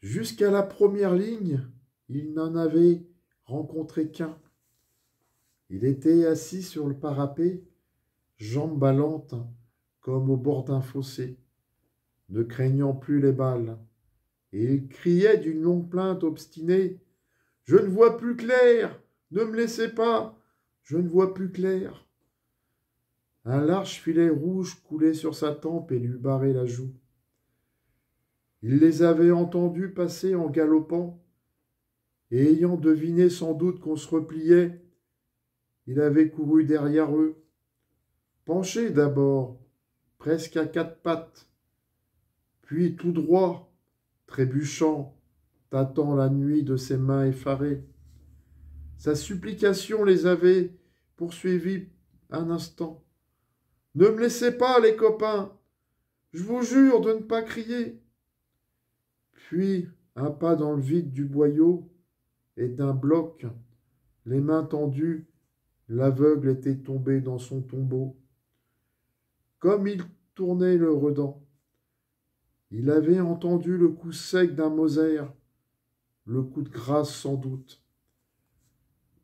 Jusqu'à la première ligne, il n'en avait rencontré qu'un. Il était assis sur le parapet, jambes ballantes, comme au bord d'un fossé, ne craignant plus les balles. Et il criait d'une longue plainte obstinée: « Je ne vois plus clair! Ne me laissez pas! Je ne vois plus clair! » Un large filet rouge coulait sur sa tempe et lui barrait la joue. Il les avait entendus passer en galopant, et ayant deviné sans doute qu'on se repliait, il avait couru derrière eux, penché d'abord, presque à quatre pattes, puis tout droit, trébuchant, tâtant la nuit de ses mains effarées. Sa supplication les avait poursuivis un instant. « Ne me laissez pas, les copains! Je vous jure de ne pas crier !» Puis, un pas dans le vide du boyau, et d'un bloc, les mains tendues, l'aveugle était tombé dans son tombeau. Comme il tournait le redent, il avait entendu le coup sec d'un Moser, le coup de grâce sans doute.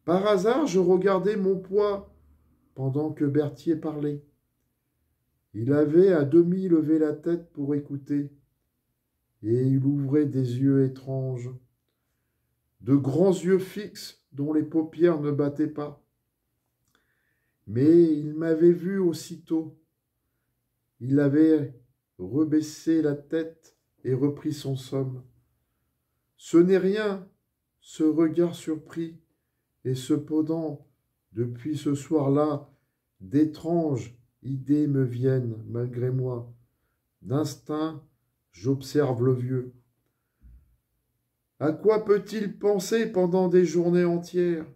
Par hasard, je regardais mon poids pendant que Berthier parlait. Il avait à demi levé la tête pour écouter, et il ouvrait des yeux étranges, de grands yeux fixes dont les paupières ne battaient pas. Mais il m'avait vu aussitôt. Il avait rebaissé la tête et repris son somme. Ce n'est rien, ce regard surpris, et cependant, depuis ce soir-là, d'étranges idées me viennent, malgré moi. D'instinct, j'observe le vieux. À quoi peut-il penser pendant des journées entières?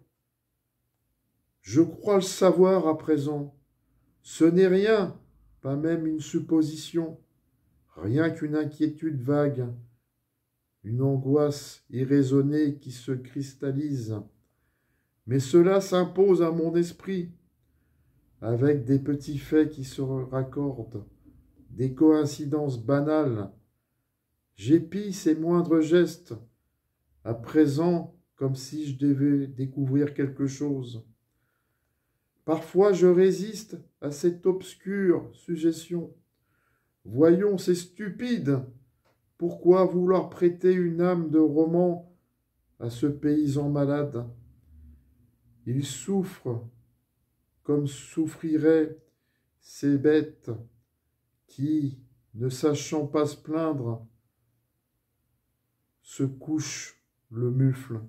Je crois le savoir à présent. Ce n'est rien, pas même une supposition, rien qu'une inquiétude vague, une angoisse irraisonnée qui se cristallise. Mais cela s'impose à mon esprit, avec des petits faits qui se raccordent, des coïncidences banales. J'épie ces moindres gestes, à présent comme si je devais découvrir quelque chose. Parfois je résiste à cette obscure suggestion. Voyons, c'est stupide. Pourquoi vouloir prêter une âme de roman à ce paysan malade? Il souffre comme souffriraient ces bêtes qui, ne sachant pas se plaindre, se couchent le mufle.